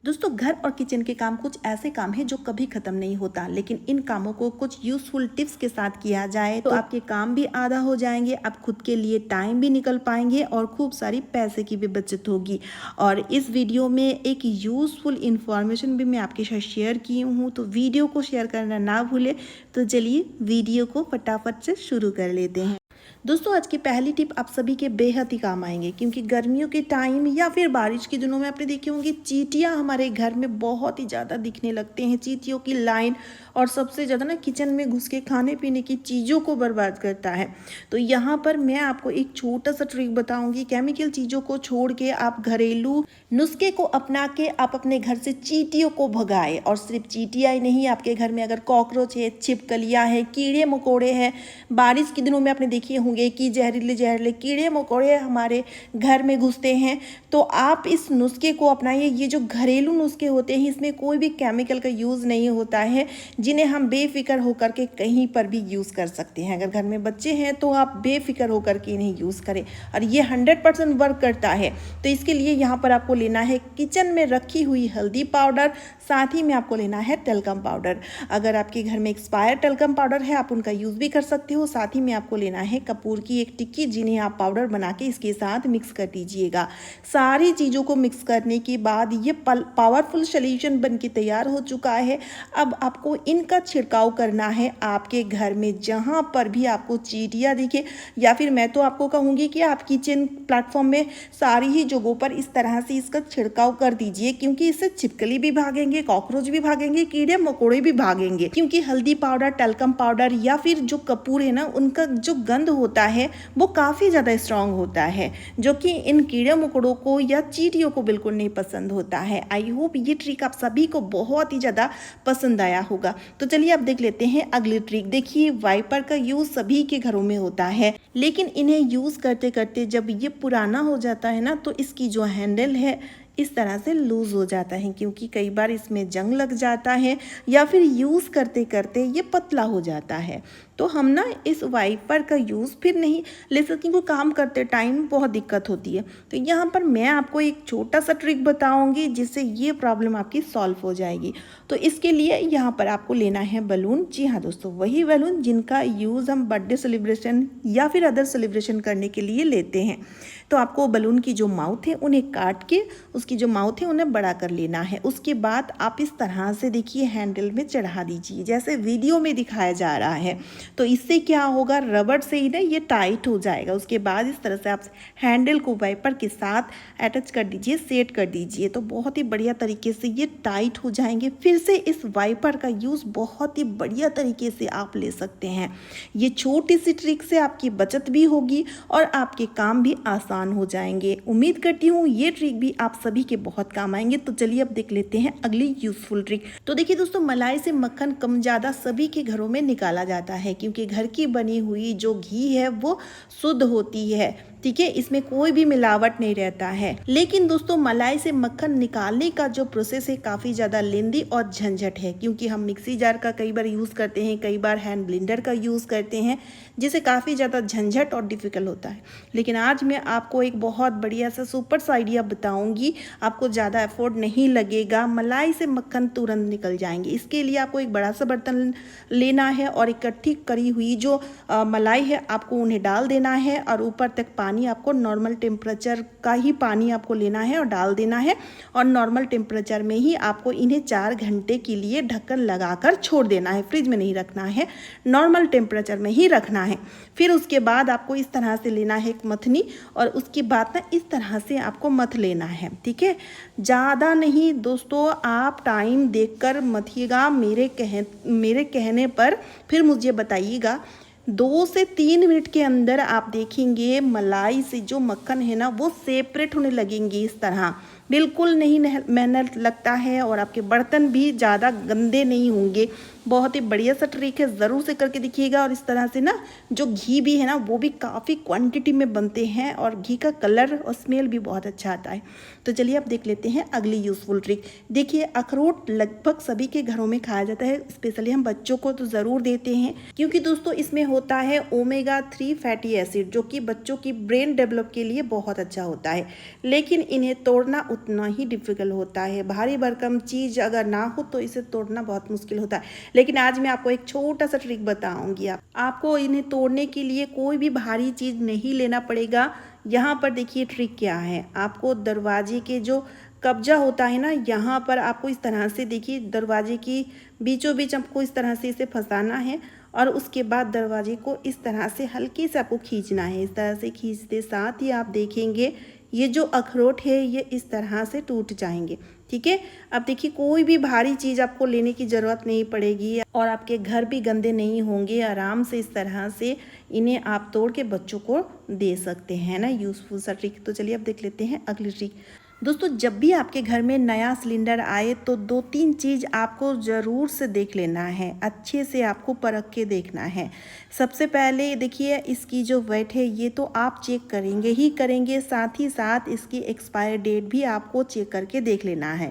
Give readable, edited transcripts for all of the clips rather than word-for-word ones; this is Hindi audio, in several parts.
दोस्तों, घर और किचन के काम कुछ ऐसे काम हैं जो कभी खत्म नहीं होता, लेकिन इन कामों को कुछ यूजफुल टिप्स के साथ किया जाए तो आपके काम भी आधा हो जाएंगे, आप खुद के लिए टाइम भी निकल पाएंगे और खूब सारी पैसे की भी बचत होगी। और इस वीडियो में एक यूजफुल इंफॉर्मेशन भी मैं आपके साथ शेयर की हूँ, तो वीडियो को शेयर करना ना भूले। तो चलिए वीडियो को फटाफट से शुरू कर लेते हैं। दोस्तों, आज की पहली टिप आप सभी के बेहद ही काम आएंगे, क्योंकि गर्मियों के टाइम या फिर बारिश के दिनों में आपने देखे होंगे चींटियां हमारे घर में बहुत ही ज़्यादा दिखने लगते हैं। चींटियों की लाइन, और सबसे ज़्यादा ना किचन में घुस के खाने पीने की चीज़ों को बर्बाद करता है। तो यहाँ पर मैं आपको एक छोटा सा ट्रिक बताऊंगी। केमिकल चीज़ों को छोड़ के आप घरेलू नुस्खे को अपना के आप अपने घर से चींटियों को भगाए। और सिर्फ चींटियाँ ही नहीं, आपके घर में अगर कॉकरोच है, छिपकलियाँ हैं, कीड़े मकोड़े हैं, बारिश के दिनों में आपने देखे होंगे कि जहरीले जहरीले कीड़े मकोड़े हमारे घर में घुसते हैं, तो आप इस नुस्खे को अपनाइए। ये जो घरेलू नुस्खे होते हैं, इसमें कोई भी केमिकल का यूज़ नहीं होता है, जिन्हें हम बेफिक्र होकर के कहीं पर भी यूज़ कर सकते हैं। अगर घर में बच्चे हैं तो आप बेफिक्र होकर के इन्हें यूज़ करें, और ये 100% वर्क करता है। तो इसके लिए यहाँ पर आपको लेना है किचन में रखी हुई हल्दी पाउडर, साथ ही में आपको लेना है टलकम पाउडर। अगर आपके घर में एक्सपायर टलकम पाउडर है, आप उनका यूज़ भी कर सकते हो। साथ ही में आपको लेना है कपूर की एक टिक्की, जिन्हें आप पाउडर बना के इसके साथ मिक्स कर दीजिएगा। सारी चीज़ों को मिक्स करने के बाद ये पावरफुल सॉल्यूशन बन के तैयार हो चुका है। अब आपको इनका छिड़काव करना है आपके घर में जहाँ पर भी आपको चींटियाँ दिखे, या फिर मैं तो आपको कहूँगी कि आप किचन प्लेटफॉर्म में सारी ही जगहों पर इस तरह से इसका छिड़काव कर दीजिए, क्योंकि इससे छिपकली भी भागेंगे, कॉकरोच भी भागेंगे, कीड़े मकोड़े भी भागेंगे। क्योंकि हल्दी पाउडर, टलकम पाउडर या फिर जो कपूर है ना, उनका जो गंध होता है वो काफ़ी ज़्यादा स्ट्रांग होता है, जो कि इन कीड़े मकोड़ों को या चींटियों को बिल्कुल नहीं पसंद होता है। आई होप ये ट्रिक आप सभी को बहुत ही ज़्यादा पसंद आया होगा। तो चलिए अब देख लेते हैं अगली ट्रिक। देखिए, वाइपर का यूज़ सभी के घरों में होता है, लेकिन इन्हें यूज़ करते करते जब ये पुराना हो जाता है ना, तो इसकी जो हैंडल है इस तरह से लूज हो जाता है, क्योंकि कई बार इसमें जंग लग जाता है या फिर यूज़ करते करते ये पतला हो जाता है। तो हम ना इस वाइपर का यूज़ फिर नहीं ले सकते, क्योंकि काम करते टाइम बहुत दिक्कत होती है। तो यहाँ पर मैं आपको एक छोटा सा ट्रिक बताऊँगी, जिससे ये प्रॉब्लम आपकी सॉल्व हो जाएगी। तो इसके लिए यहाँ पर आपको लेना है बलून। जी हाँ दोस्तों, वही बलून जिनका यूज़ हम बर्थडे सेलिब्रेशन या फिर अदर सेलिब्रेशन करने के लिए लेते हैं। तो आपको बलून की जो माउथ है उन्हें काट के उसकी जो माउथ है उन्हें बड़ा कर लेना है। उसके बाद आप इस तरह से देखिए हैंडल में चढ़ा दीजिए, जैसे वीडियो में दिखाया जा रहा है। तो इससे क्या होगा, रबड़ से ही ना ये टाइट हो जाएगा। उसके बाद इस तरह से आप हैंडल को वाइपर के साथ अटैच कर दीजिए, सेट कर दीजिए, तो बहुत ही बढ़िया तरीके से ये टाइट हो जाएंगे। फिर से इस वाइपर का यूज़ बहुत ही बढ़िया तरीके से आप ले सकते हैं। ये छोटी सी ट्रिक से आपकी बचत भी होगी और आपके काम भी आसान हो जाएंगे। उम्मीद करती हूँ ये ट्रिक भी आप सभी के बहुत काम आएंगे। तो चलिए अब देख लेते हैं अगली यूजफुल ट्रिक। तो देखिए दोस्तों, मलाई से मक्खन कम ज़्यादा सभी के घरों में निकाला जाता है, क्योंकि घर की बनी हुई जो घी है वो शुद्ध होती है, ठीक है, इसमें कोई भी मिलावट नहीं रहता है। लेकिन दोस्तों, मलाई से मक्खन निकालने का जो प्रोसेस है काफ़ी ज़्यादा लेंदी और झंझट है, क्योंकि हम मिक्सी जार का कई बार यूज़ करते हैं, कई बार हैंड ब्लेंडर का यूज़ करते हैं, जिसे काफ़ी ज़्यादा झंझट और डिफ़िकल्ट होता है। लेकिन आज मैं आपको एक बहुत बढ़िया सा सुपर सा आइडिया बताऊंगी, आपको ज़्यादा एफर्ट नहीं लगेगा, मलाई से मक्खन तुरंत निकल जाएंगे। इसके लिए आपको एक बड़ा सा बर्तन लेना है और इकट्ठी करी हुई जो मलाई है आपको उन्हें डाल देना है, और ऊपर तक पानी आपको नॉर्मल टेम्परेचर का ही पानी आपको लेना है और डाल देना है, और नॉर्मल टेम्परेचर में ही आपको इन्हें 4 घंटे के लिए ढक्कन लगाकर छोड़ देना है। फ्रिज में नहीं रखना है, नॉर्मल टेम्परेचर में ही रखना है। फिर उसके बाद आपको इस तरह से लेना है एक मथनी, और उसके बाद ना इस तरह से आपको मथ लेना है, ठीक है। ज़्यादा नहीं दोस्तों, आप टाइम देखकर मथिएगा। मेरे कहने पर फिर मुझे बताइएगा। 2 से 3 मिनट के अंदर आप देखेंगे मलाई से जो मक्खन है ना वो सेपरेट होने लगेंगे। इस तरह बिल्कुल नहीं मेहनत लगता है, और आपके बर्तन भी ज़्यादा गंदे नहीं होंगे, बहुत ही बढ़िया सा ट्रिक है, ज़रूर से करके देखिएगा। और इस तरह से ना जो घी भी है ना वो भी काफ़ी क्वांटिटी में बनते हैं और घी का कलर और स्मेल भी बहुत अच्छा आता है। तो चलिए अब देख लेते हैं अगली यूज़फुल ट्रिक। देखिए अखरोट लगभग सभी के घरों में खाया जाता है, स्पेशली हम बच्चों को तो ज़रूर देते हैं, क्योंकि दोस्तों इसमें होता है ओमेगा 3 फैटी एसिड, जो कि बच्चों की ब्रेन डेवलप के लिए बहुत अच्छा होता है। लेकिन इन्हें तोड़ना उतना ही डिफिकल्ट होता है। भारी भरकम चीज़ अगर ना हो तो इसे तोड़ना बहुत मुश्किल होता है। लेकिन आज मैं आपको एक छोटा सा ट्रिक बताऊंगी। आपको इन्हें तोड़ने के लिए कोई भी भारी चीज़ नहीं लेना पड़ेगा। यहाँ पर देखिए ट्रिक क्या है, आपको दरवाजे के जो कब्जा होता है ना, यहाँ पर आपको इस तरह से देखिए दरवाजे की बीचों बीच आपको इस तरह से इसे फंसाना है और उसके बाद दरवाजे को इस तरह से हल्के से आपको खींचना है। इस तरह से खींचते साथ ही आप देखेंगे ये जो अखरोट है ये इस तरह से टूट जाएंगे। ठीक है, अब देखिए कोई भी भारी चीज़ आपको लेने की ज़रूरत नहीं पड़ेगी और आपके घर भी गंदे नहीं होंगे। आराम से इस तरह से इन्हें आप तोड़ के बच्चों को दे सकते हैं ना, यूज़फुल सा ट्रिक। तो चलिए अब देख लेते हैं अगली ट्रिक। दोस्तों जब भी आपके घर में नया सिलेंडर आए तो 2-3 चीज़ आपको ज़रूर से देख लेना है, अच्छे से आपको परख के देखना है। सबसे पहले देखिए इसकी जो वेट है ये तो आप चेक करेंगे ही करेंगे, साथ ही साथ इसकी एक्सपायर डेट भी आपको चेक करके देख लेना है।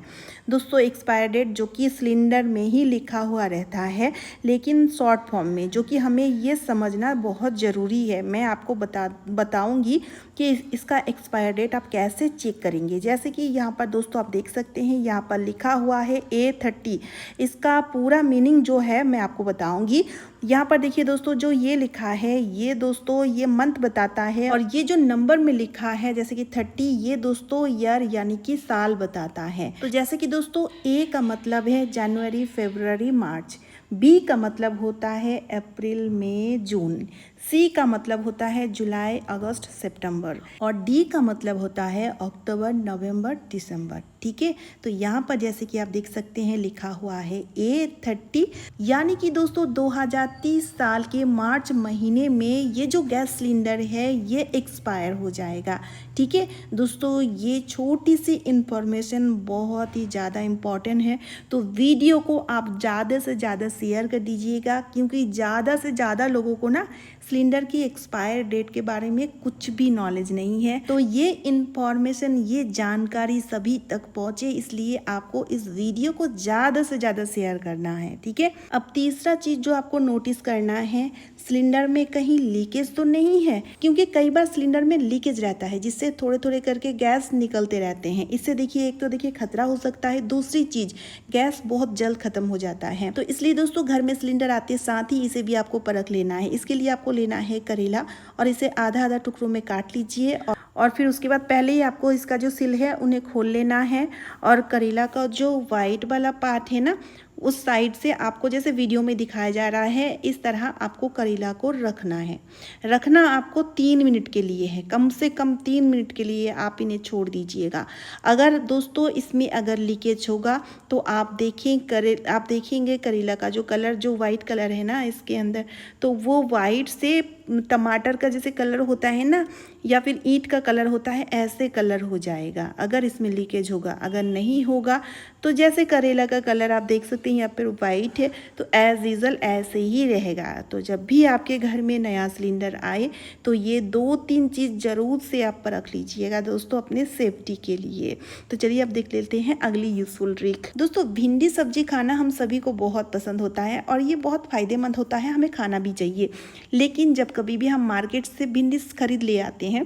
दोस्तों एक्सपायर डेट जो कि सिलेंडर में ही लिखा हुआ रहता है, लेकिन शॉर्ट फॉर्म में, जो कि हमें ये समझना बहुत ज़रूरी है। मैं आपको बताऊँगी कि इसका एक्सपायर डेट आप कैसे चेक करेंगे। जैसे कि यहाँ पर दोस्तों आप देख सकते हैं, यहाँ पर लिखा हुआ है A30। इसका पूरा मीनिंग जो है मैं आपको बताऊंगी। यहाँ पर देखिए दोस्तों जो ये लिखा है ये दोस्तों ये मंथ बताता है, और ये जो नंबर में लिखा है जैसे कि 30, ये दोस्तों ईयर यानी कि साल बताता है। तो जैसे कि दोस्तों A का मतलब है जनवरी, फरवरी, मार्च, B का मतलब होता है अप्रैल, मई, जून, C का मतलब होता है जुलाई, अगस्त, सितंबर, और D का मतलब होता है अक्टूबर, नवंबर, दिसंबर। ठीक है, तो यहाँ पर जैसे कि आप देख सकते हैं लिखा हुआ है A30, यानी कि दोस्तों 2030 साल के मार्च महीने में ये जो गैस सिलेंडर है ये एक्सपायर हो जाएगा। ठीक है दोस्तों, ये छोटी सी इंफॉर्मेशन बहुत ही ज़्यादा इम्पॉर्टेंट है, तो वीडियो को आप ज़्यादा से ज़्यादा शेयर कर दीजिएगा, क्योंकि ज़्यादा से ज़्यादा लोगों को ना सिलेंडर की एक्सपायर डेट के बारे में कुछ भी नॉलेज नहीं है। तो ये इंफॉर्मेशन, ये जानकारी सभी तक पहुंचे, इसलिए आपको इस वीडियो को ज़्यादा से ज़्यादा शेयर करना है। ठीक है, अब तीसरा चीज़ जो आपको नोटिस करना है, सिलेंडर में कहीं लीकेज तो नहीं है, क्योंकि कई बार सिलेंडर में लीकेज रहता है जिससे थोड़े थोड़े करके गैस निकलते रहते हैं। इससे देखिए एक तो देखिए खतरा हो सकता है, दूसरी चीज़ गैस बहुत जल्द खत्म हो जाता है। तो इसलिए दोस्तों घर में सिलेंडर आते साथ ही इसे भी आपको परख लेना है। इसके लिए आपको लेना है करेला और इसे आधा आधा टुकड़ों में काट लीजिए, और फिर उसके बाद पहले ही आपको इसका जो सिल है उन्हें खोल लेना है, और करेला का जो वाइट वाला पार्ट है ना उस साइड से आपको जैसे वीडियो में दिखाया जा रहा है इस तरह आपको करेला को रखना है। रखना आपको 3 मिनट के लिए है, कम से कम 3 मिनट के लिए आप इन्हें छोड़ दीजिएगा। अगर दोस्तों इसमें अगर लीकेज होगा तो आप देखेंगे करेला का जो कलर, जो वाइट कलर है ना इसके अंदर, तो वो वाइट से टमाटर का जैसे कलर होता है ना, या फिर ईंट का कलर होता है, ऐसे कलर हो जाएगा अगर इसमें लीकेज होगा। अगर नहीं होगा तो जैसे करेला का कलर आप देख सकते हैं यहाँ पर वाइट है, तो एज यूजुअल ऐसे ही रहेगा। तो जब भी आपके घर में नया सिलेंडर आए तो ये 2-3 चीज़ ज़रूर से आप परख लीजिएगा दोस्तों अपने सेफ्टी के लिए। तो चलिए अब देख लेते हैं अगली यूजफुल ट्रिक। दोस्तों भिंडी सब्जी खाना हम सभी को बहुत पसंद होता है और ये बहुत फ़ायदेमंद होता है, हमें खाना भी चाहिए। लेकिन जब कभी भी हम मार्केट से भिंडी खरीद ले आते हैं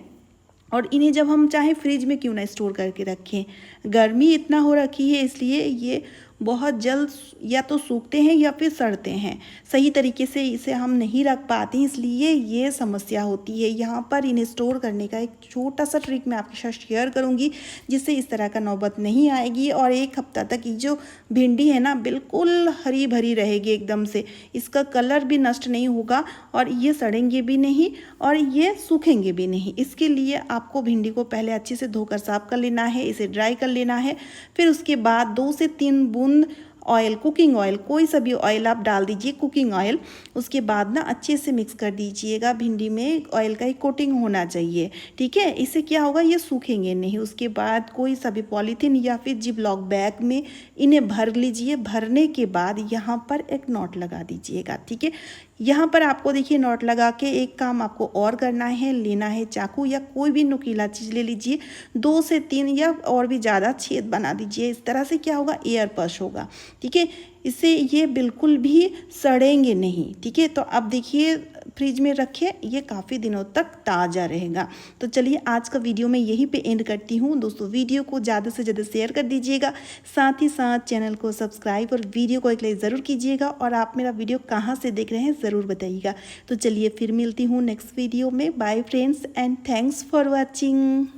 और इन्हें जब हम चाहे फ्रिज में क्यों ना स्टोर करके रखें, गर्मी इतना हो रखी है इसलिए ये बहुत जल्द या तो सूखते हैं या फिर सड़ते हैं, सही तरीके से इसे हम नहीं रख पाते, इसलिए ये समस्या होती है। यहाँ पर इन्हें स्टोर करने का एक छोटा सा ट्रिक मैं आपके साथ शेयर करूँगी, जिससे इस तरह का नौबत नहीं आएगी और 1 हफ्ता तक ये जो भिंडी है ना बिल्कुल हरी भरी रहेगी एकदम से, इसका कलर भी नष्ट नहीं होगा और ये सड़ेंगे भी नहीं और ये सूखेंगे भी नहीं। इसके लिए आपको भिंडी को पहले अच्छे से धोकर साफ कर लेना है, इसे ड्राई कर लेना है, फिर उसके बाद 2 से 3 बूंद ऑयल, कुकिंग ऑयल, कोई सा भी ऑयल आप डाल दीजिए, कुकिंग ऑयल। उसके बाद ना अच्छे से मिक्स कर दीजिएगा। भिंडी में ऑयल का ही कोटिंग होना चाहिए, ठीक है। इससे क्या होगा, ये सूखेंगे नहीं। उसके बाद कोई सा भी पॉलीथीन या फिर जिपलॉक बैग में इन्हें भर लीजिए। भरने के बाद यहाँ पर एक नॉट लगा दीजिएगा, ठीक है। यहाँ पर आपको देखिए नॉट लगा के एक काम आपको और करना है, लेना है चाकू या कोई भी नुकीला चीज़ ले लीजिए, 2 से 3 या और भी ज़्यादा छेद बना दीजिए। इस तरह से क्या होगा, एयर पश होगा, ठीक है। इससे ये बिल्कुल भी सड़ेंगे नहीं, ठीक है। तो अब देखिए फ्रिज में रखें, ये काफ़ी दिनों तक ताज़ा रहेगा। तो चलिए आज का वीडियो मैं यहीं पे एंड करती हूँ। दोस्तों वीडियो को ज़्यादा से ज़्यादा शेयर कर दीजिएगा, साथ ही साथ चैनल को सब्सक्राइब और वीडियो को एक लाइक ज़रूर कीजिएगा। और आप मेरा वीडियो कहाँ से देख रहे हैं ज़रूर बताइएगा। तो चलिए फिर मिलती हूँ नेक्स्ट वीडियो में। Bye friends and thanks for watching.